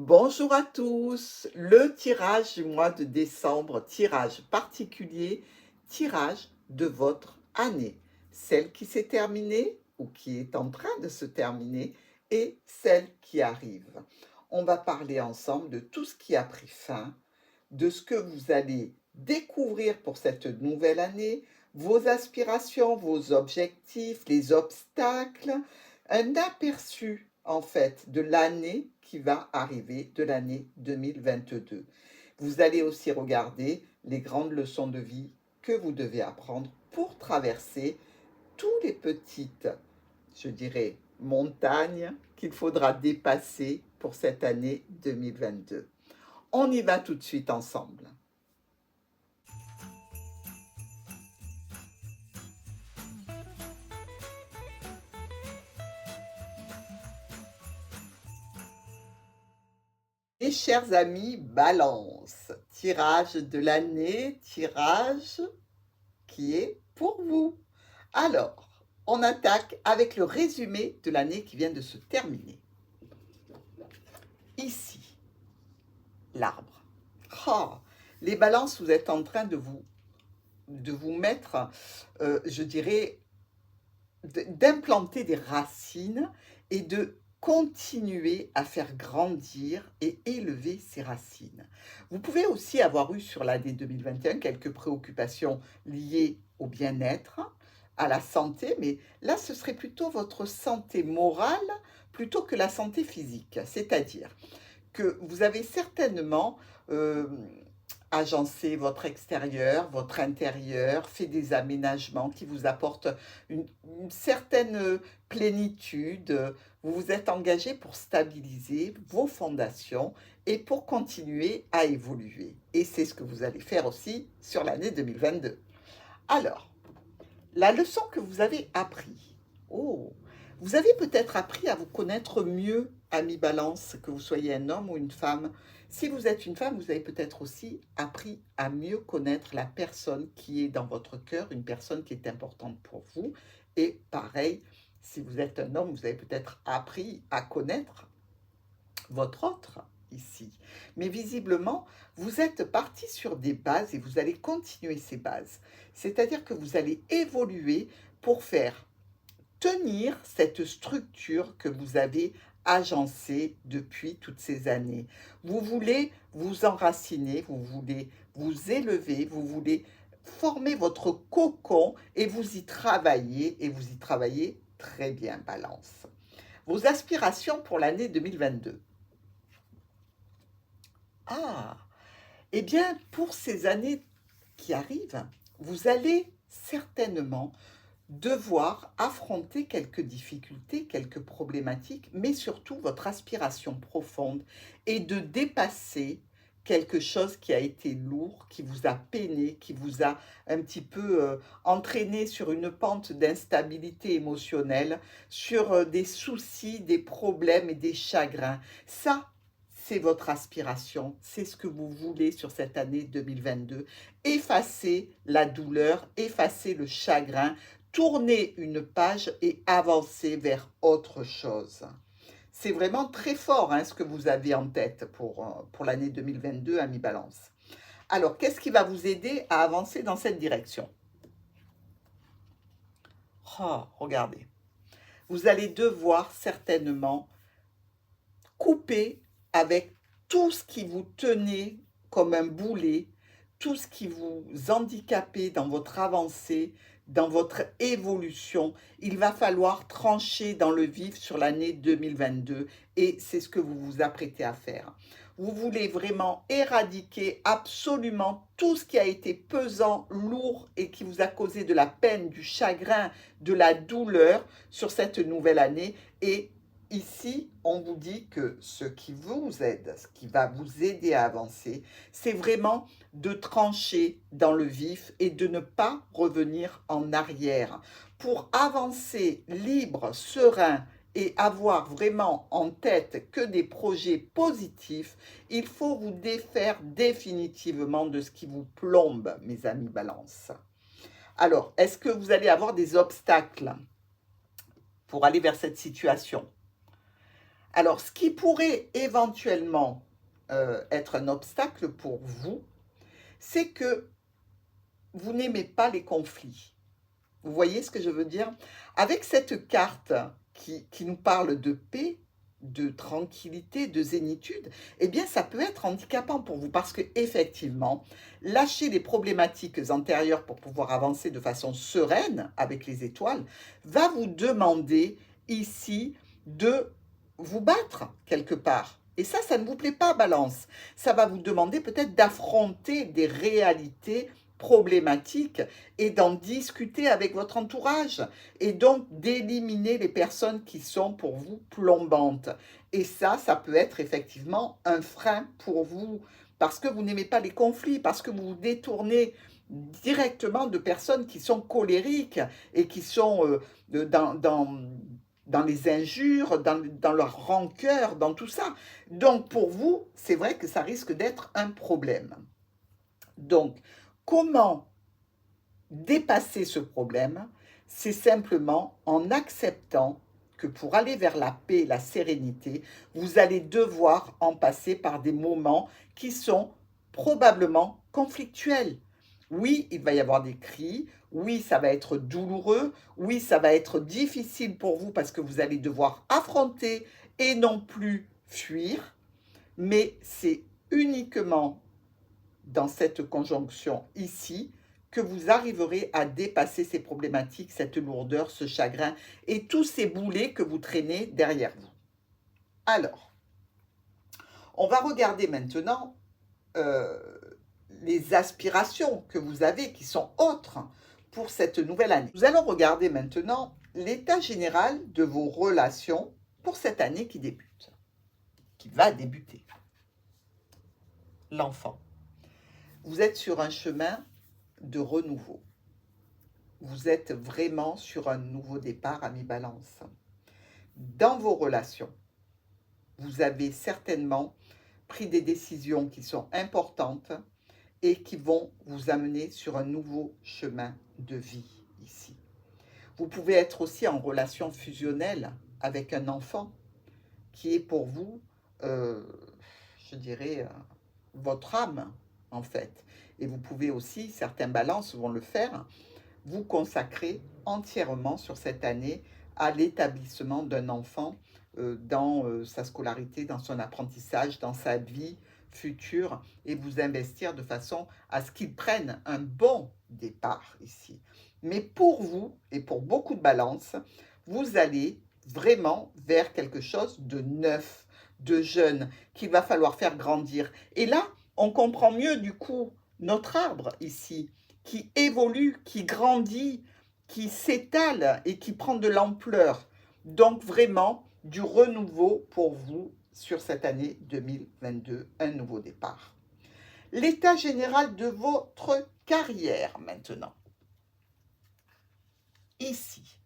Bonjour à tous, le tirage du mois de décembre, tirage particulier, tirage de votre année, celle qui s'est terminée ou qui est en train de se terminer et celle qui arrive. On va parler ensemble de tout ce qui a pris fin, de ce que vous allez découvrir pour cette nouvelle année, vos aspirations, vos objectifs, les obstacles, un aperçu en fait de l'année qui va arriver, de l'année 2022. Vous allez aussi regarder les grandes leçons de vie que vous devez apprendre pour traverser toutes les petites, je dirais, montagnes qu'il faudra dépasser pour cette année 2022. On y va tout de suite ensemble. Mes chers amis, balance, tirage de l'année, tirage qui est pour vous. Alors, on attaque avec le résumé de l'année qui vient de se terminer. Ici, l'arbre. Oh, les balances, vous êtes en train de vous mettre, je dirais, d'implanter des racines et de continuer à faire grandir et élever ces racines. Vous pouvez aussi avoir eu sur l'année 2021 quelques préoccupations liées au bien-être, à la santé, mais là, ce serait plutôt votre santé morale plutôt que la santé physique. C'est-à-dire que vous avez certainement agencé votre extérieur, votre intérieur, fait des aménagements qui vous apportent une certaine plénitude. Vous vous êtes engagé pour stabiliser vos fondations et pour continuer à évoluer. Et c'est ce que vous allez faire aussi sur l'année 2022. Alors, la leçon que vous avez appris. Oh, vous avez peut-être appris à vous connaître mieux, ami Balance, que vous soyez un homme ou une femme. Si vous êtes une femme, vous avez peut-être aussi appris à mieux connaître la personne qui est dans votre cœur, une personne qui est importante pour vous. Et pareil, si vous êtes un homme, vous avez peut-être appris à connaître votre autre ici. Mais visiblement, vous êtes parti sur des bases et vous allez continuer ces bases. C'est-à-dire que vous allez évoluer pour faire tenir cette structure que vous avez agencée depuis toutes ces années. Vous voulez vous enraciner, vous voulez vous élever, vous voulez former votre cocon et vous y travaillez très bien, Balance. Vos aspirations pour l'année 2022. Ah, eh bien, pour ces années qui arrivent, vous allez certainement devoir affronter quelques difficultés, quelques problématiques, mais surtout votre aspiration profonde est de dépasser quelque chose qui a été lourd, qui vous a peiné, qui vous a un petit peu entraîné sur une pente d'instabilité émotionnelle, sur des soucis, des problèmes et des chagrins. Ça, c'est votre aspiration, c'est ce que vous voulez sur cette année 2022. Effacer la douleur, effacer le chagrin, tourner une page et avancer vers autre chose. C'est vraiment très fort hein, ce que vous avez en tête pour l'année 2022, ami Balance. Alors, qu'est-ce qui va vous aider à avancer dans cette direction? Oh, regardez. Vous allez devoir certainement couper avec tout ce qui vous tenait comme un boulet, tout ce qui vous handicapait dans votre avancée, dans votre évolution. Il va falloir trancher dans le vif sur l'année 2022 et c'est ce que vous vous apprêtez à faire. Vous voulez vraiment éradiquer absolument tout ce qui a été pesant, lourd et qui vous a causé de la peine, du chagrin, de la douleur sur cette nouvelle année. Et ici, on vous dit que ce qui vous aide, ce qui va vous aider à avancer, c'est vraiment de trancher dans le vif et de ne pas revenir en arrière. Pour avancer libre, serein et avoir vraiment en tête que des projets positifs, il faut vous défaire définitivement de ce qui vous plombe, mes amis Balance. Alors, est-ce que vous allez avoir des obstacles pour aller vers cette situation? Alors, ce qui pourrait éventuellement être un obstacle pour vous, c'est que vous n'aimez pas les conflits. Vous voyez ce que je veux dire? Avec cette carte qui nous parle de paix, de tranquillité, de zénitude, eh bien, ça peut être handicapant pour vous parce que effectivement, lâcher les problématiques antérieures pour pouvoir avancer de façon sereine avec les étoiles va vous demander ici de vous battre quelque part. Et ça ne vous plaît pas, Balance. Ça va vous demander peut-être d'affronter des réalités problématiques et d'en discuter avec votre entourage et donc d'éliminer les personnes qui sont pour vous plombantes. Et ça peut être effectivement un frein pour vous parce que vous n'aimez pas les conflits, parce que vous vous détournez directement de personnes qui sont colériques et qui sont dans les injures, dans leur rancœur, dans tout ça. Donc pour vous, c'est vrai que ça risque d'être un problème. Donc, comment dépasser ce problème? C'est simplement en acceptant que pour aller vers la paix et la sérénité, vous allez devoir en passer par des moments qui sont probablement conflictuels. Oui, il va y avoir des cris, oui, ça va être douloureux, oui, ça va être difficile pour vous parce que vous allez devoir affronter et non plus fuir, mais c'est uniquement dans cette conjonction ici que vous arriverez à dépasser ces problématiques, cette lourdeur, ce chagrin et tous ces boulets que vous traînez derrière vous. Alors, on va regarder maintenant les aspirations que vous avez qui sont autres pour cette nouvelle année. Nous allons regarder maintenant l'état général de vos relations pour cette année qui débute, qui va débuter. L'enfant. Vous êtes sur un chemin de renouveau. Vous êtes vraiment sur un nouveau départ, ami Balance. Dans vos relations, vous avez certainement pris des décisions qui sont importantes et qui vont vous amener sur un nouveau chemin de vie ici. Vous pouvez être aussi en relation fusionnelle avec un enfant qui est pour vous, je dirais, votre âme en fait. Et vous pouvez aussi, certains balances vont le faire, vous consacrer entièrement sur cette année à l'établissement d'un enfant dans sa scolarité, dans son apprentissage, dans sa vie future et vous investir de façon à ce qu'il prenne un bon départ ici. Mais pour vous et pour beaucoup de balances, vous allez vraiment vers quelque chose de neuf, de jeune, qu'il va falloir faire grandir. Et là, on comprend mieux du coup notre arbre ici, qui évolue, qui grandit, qui s'étale et qui prend de l'ampleur. Donc vraiment du renouveau pour vous sur cette année 2022, un nouveau départ. L'état général de votre carrière maintenant. Ici.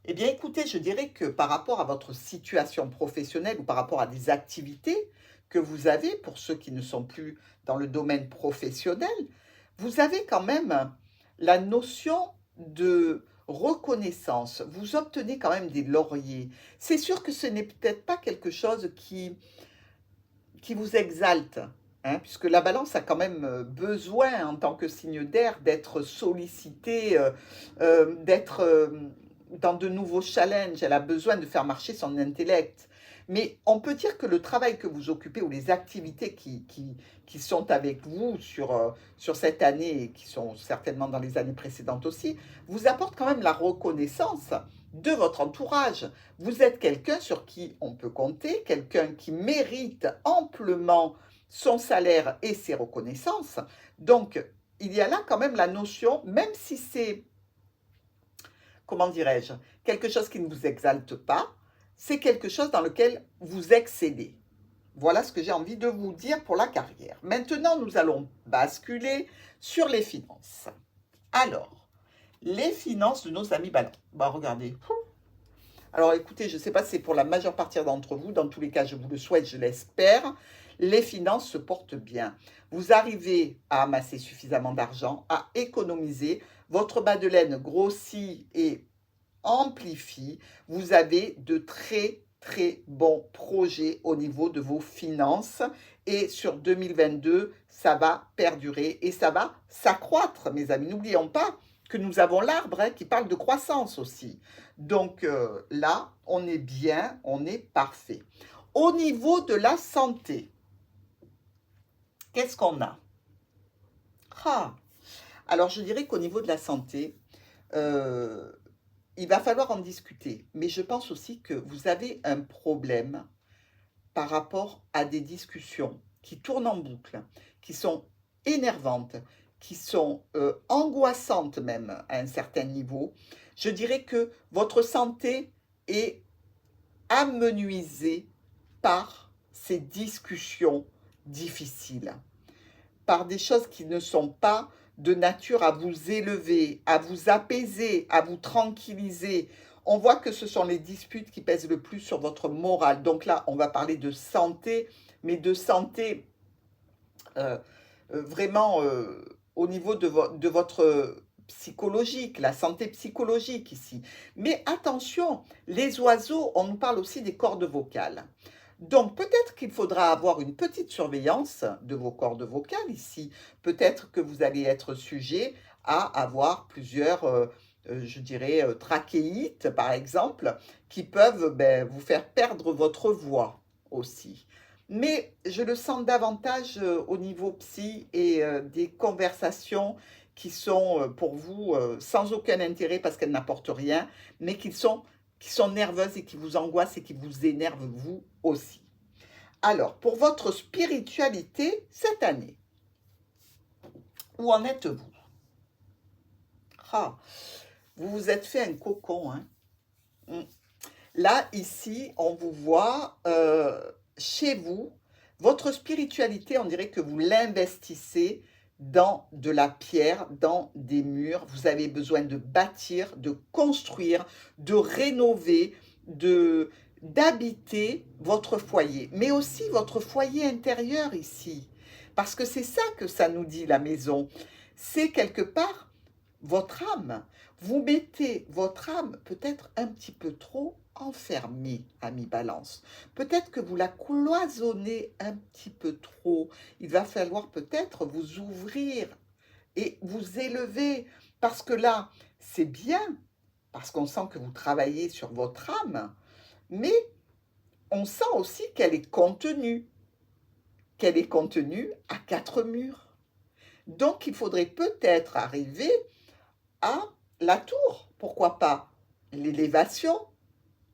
Eh bien écoutez, je dirais que par rapport à votre situation professionnelle ou par rapport à des activités que vous avez, pour ceux qui ne sont plus dans le domaine professionnel, vous avez quand même la notion de reconnaissance. Vous obtenez quand même des lauriers. C'est sûr que ce n'est peut-être pas quelque chose qui vous exalte, hein, puisque la balance a quand même besoin, en tant que signe d'air, d'être sollicitée, d'être dans de nouveaux challenges. Elle a besoin de faire marcher son intellect. Mais on peut dire que le travail que vous occupez ou les activités qui sont avec vous sur cette année et qui sont certainement dans les années précédentes aussi, vous apportent quand même la reconnaissance de votre entourage. Vous êtes quelqu'un sur qui on peut compter, quelqu'un qui mérite amplement son salaire et ses reconnaissances. Donc, il y a là quand même la notion, même si c'est, comment dirais-je, quelque chose qui ne vous exalte pas, c'est quelque chose dans lequel vous excellez. Voilà ce que j'ai envie de vous dire pour la carrière. Maintenant, nous allons basculer sur les finances. Alors, les finances de nos amis ballons. Bah, regardez. Alors, écoutez, je ne sais pas si c'est pour la majeure partie d'entre vous. Dans tous les cas, je vous le souhaite, je l'espère. Les finances se portent bien. Vous arrivez à amasser suffisamment d'argent, à économiser. Votre bas de laine grossit et amplifie. Vous avez de très très bons projets au niveau de vos finances. Et sur 2022, ça va perdurer et ça va s'accroître, mes amis. N'oublions pas que nous avons l'arbre qui parle de croissance aussi. Donc là, on est bien, on est parfait. Au niveau de la santé, qu'est-ce qu'on a? Ah, alors je dirais qu'au niveau de la santé, euh, il va falloir en discuter. Mais je pense aussi que vous avez un problème par rapport à des discussions qui tournent en boucle, qui sont énervantes, qui sont angoissantes même à un certain niveau. Je dirais que votre santé est amenuisée par ces discussions difficiles, par des choses qui ne sont pas de nature à vous élever, à vous apaiser, à vous tranquilliser. On voit que ce sont les disputes qui pèsent le plus sur votre morale. Donc là, on va parler de santé, mais de santé euh, vraiment au niveau de votre psychologique, la santé psychologique ici. Mais attention, les oiseaux, on nous parle aussi des cordes vocales. Donc peut-être qu'il faudra avoir une petite surveillance de vos cordes vocales ici. Peut-être que vous allez être sujet à avoir plusieurs, je dirais, trachéites par exemple, qui peuvent vous faire perdre votre voix aussi. Mais je le sens davantage au niveau psy et des conversations qui sont pour vous sans aucun intérêt parce qu'elles n'apportent rien, mais qui sont nerveuses et qui vous angoissent et qui vous énervent vous aussi. Alors, pour votre spiritualité cette année, où en êtes-vous? Ah, vous vous êtes fait un cocon, hein? Mm. Là, ici, on vous voit chez vous. Votre spiritualité, on dirait que vous l'investissez dans de la pierre, dans des murs. Vous avez besoin de bâtir, de construire, de rénover, d'habiter votre foyer, mais aussi votre foyer intérieur ici. Parce que c'est ça que ça nous dit, la maison. C'est quelque part votre âme. Vous mettez votre âme peut-être un petit peu trop enfermée, ami Balance. Peut-être que vous la cloisonnez un petit peu trop. Il va falloir peut-être vous ouvrir et vous élever. Parce que là, c'est bien, parce qu'on sent que vous travaillez sur votre âme, mais on sent aussi qu'elle est contenue à quatre murs. Donc, il faudrait peut-être arriver à la tour, pourquoi pas l'élévation,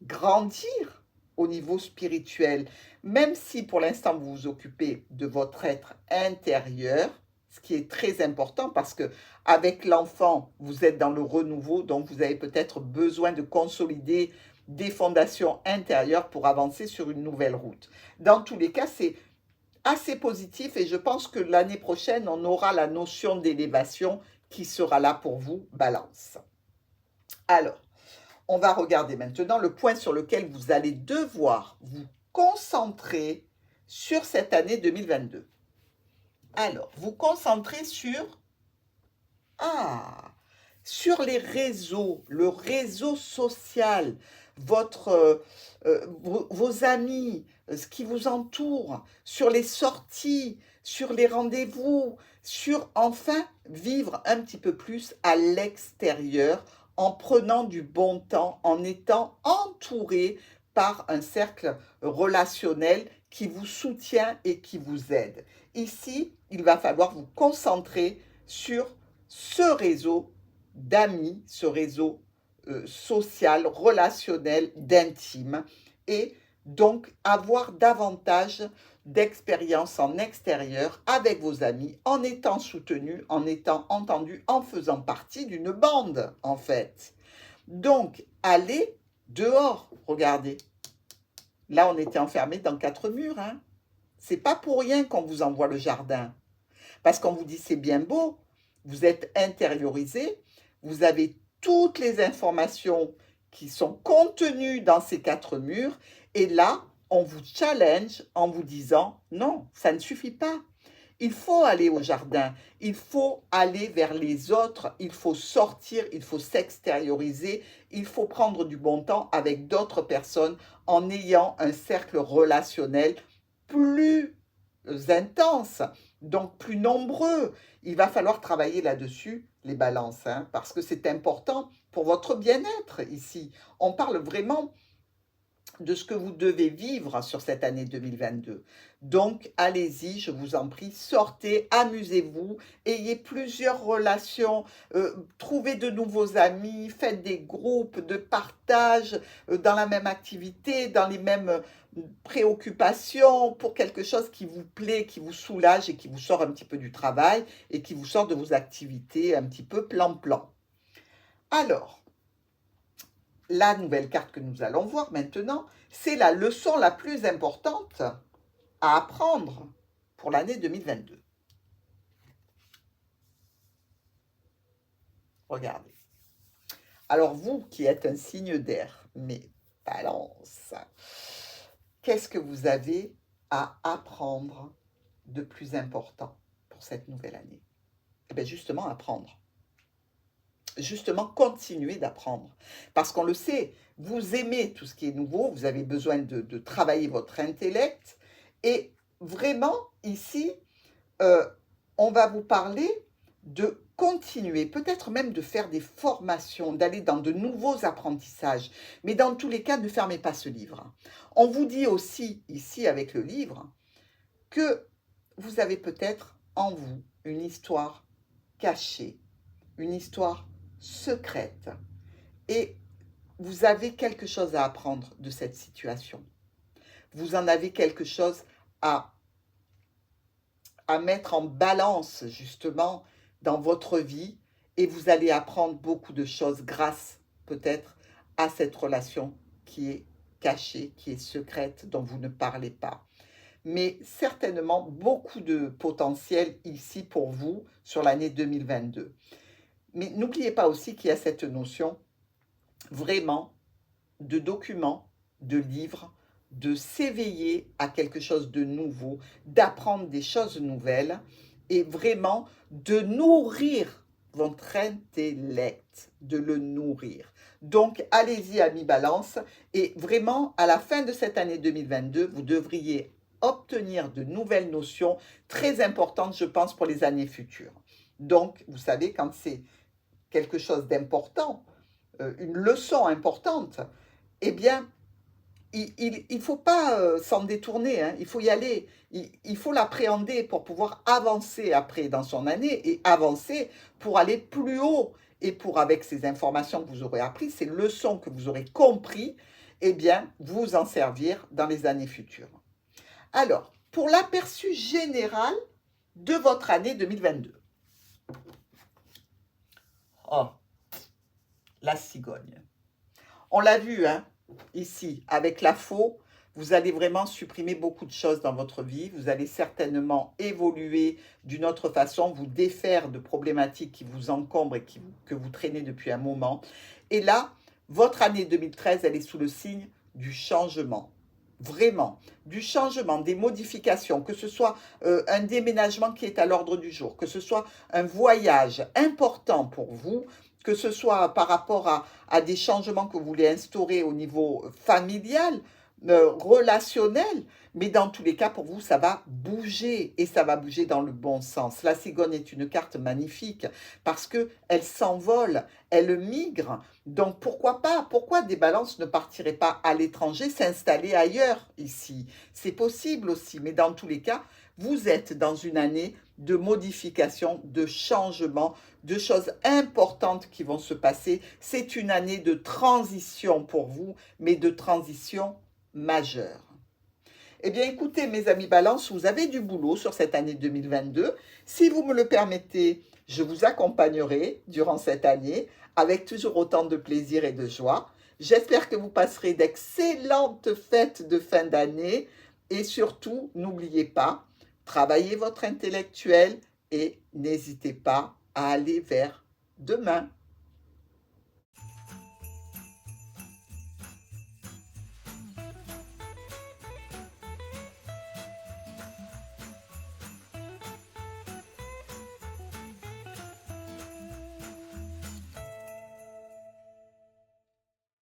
grandir au niveau spirituel, même si pour l'instant vous vous occupez de votre être intérieur, ce qui est très important parce que avec l'enfant, vous êtes dans le renouveau, donc vous avez peut-être besoin de consolider des fondations intérieures pour avancer sur une nouvelle route. Dans tous les cas, c'est assez positif et je pense que l'année prochaine, on aura la notion d'élévation qui sera là pour vous, Balance. Alors, on va regarder maintenant le point sur lequel vous allez devoir vous concentrer sur cette année 2022. Alors, vous concentrez sur les réseaux, le réseau social, vos amis, ce qui vous entoure, sur les sorties, sur les rendez-vous, sur enfin vivre un petit peu plus à l'extérieur en prenant du bon temps, en étant entouré par un cercle relationnel qui vous soutient et qui vous aide. Ici, il va falloir vous concentrer sur ce réseau d'amis, ce réseau social, relationnel, d'intime, et donc avoir davantage d'expérience en extérieur avec vos amis, en étant soutenu, en étant entendu, en faisant partie d'une bande, en fait. Donc, allez dehors, regardez. Là, on était enfermés dans quatre murs, hein. C'est pas pour rien qu'on vous envoie le jardin. Parce qu'on vous dit c'est bien beau, vous êtes intériorisé, vous avez toutes les informations qui sont contenues dans ces quatre murs, et là, on vous challenge en vous disant non, ça ne suffit pas. Il faut aller au jardin, il faut aller vers les autres, il faut sortir, il faut s'extérioriser, il faut prendre du bon temps avec d'autres personnes en ayant un cercle relationnel plus intense, donc plus nombreux. Il va falloir travailler là-dessus, les balances, hein, parce que c'est important pour votre bien-être ici. On parle vraiment de ce que vous devez vivre sur cette année 2022. Donc, allez-y, je vous en prie, sortez, amusez-vous, ayez plusieurs relations, trouvez de nouveaux amis, faites des groupes de partage dans la même activité, dans les mêmes préoccupations, pour quelque chose qui vous plaît, qui vous soulage et qui vous sort un petit peu du travail et qui vous sort de vos activités un petit peu plan-plan. Alors, la nouvelle carte que nous allons voir maintenant, c'est la leçon la plus importante à apprendre pour l'année 2022. Regardez. Alors vous qui êtes un signe d'air, mais balance, qu'est-ce que vous avez à apprendre de plus important pour cette nouvelle année? Eh bien justement, apprendre. Justement, continuer d'apprendre. Parce qu'on le sait, vous aimez tout ce qui est nouveau, vous avez besoin de travailler votre intellect. Et vraiment, ici, on va vous parler de continuer, peut-être même de faire des formations, d'aller dans de nouveaux apprentissages. Mais dans tous les cas, ne fermez pas ce livre. On vous dit aussi, ici, avec le livre, que vous avez peut-être en vous une histoire cachée, une histoire secrète. Et vous avez quelque chose à apprendre de cette situation. Vous en avez quelque chose à mettre en balance, justement, dans votre vie. Et vous allez apprendre beaucoup de choses grâce, peut-être, à cette relation qui est cachée, qui est secrète, dont vous ne parlez pas. Mais certainement, beaucoup de potentiel ici pour vous sur l'année 2022. Mais n'oubliez pas aussi qu'il y a cette notion vraiment de documents, de livres, de s'éveiller à quelque chose de nouveau, d'apprendre des choses nouvelles et vraiment de nourrir votre intellect, de le nourrir. Donc, allez-y, amis Balance, et vraiment, à la fin de cette année 2022, vous devriez obtenir de nouvelles notions très importantes, je pense, pour les années futures. Donc, vous savez, quand c'est quelque chose d'important, une leçon importante, eh bien, il ne faut pas s'en détourner, hein, il faut y aller, il faut l'appréhender pour pouvoir avancer après dans son année et avancer pour aller plus haut. Et pour, avec ces informations que vous aurez apprises, ces leçons que vous aurez compris, eh bien, vous en servir dans les années futures. Alors, pour l'aperçu général de votre année 2022. Oh, la cigogne. On l'a vu, hein, ici, avec la faux, vous allez vraiment supprimer beaucoup de choses dans votre vie. Vous allez certainement évoluer d'une autre façon, vous défaire de problématiques qui vous encombrent et que vous traînez depuis un moment. Et là, votre année 2013, elle est sous le signe du changement. Vraiment, du changement, des modifications, que ce soit un déménagement qui est à l'ordre du jour, que ce soit un voyage important pour vous, que ce soit par rapport à des changements que vous voulez instaurer au niveau familial, relationnel, mais dans tous les cas, pour vous, ça va bouger et ça va bouger dans le bon sens. La cigogne est une carte magnifique parce qu'elle s'envole, elle migre. Donc, pourquoi pas? Pourquoi des balances ne partiraient pas à l'étranger, s'installer ailleurs ici? C'est possible aussi, mais dans tous les cas, vous êtes dans une année de modification, de changement, de choses importantes qui vont se passer. C'est une année de transition pour vous, mais de transition majeure. Eh bien, écoutez, mes amis Balance, vous avez du boulot sur cette année 2022. Si vous me le permettez, je vous accompagnerai durant cette année avec toujours autant de plaisir et de joie. J'espère que vous passerez d'excellentes fêtes de fin d'année et surtout, n'oubliez pas, travaillez votre intellectuel et n'hésitez pas à aller vers demain.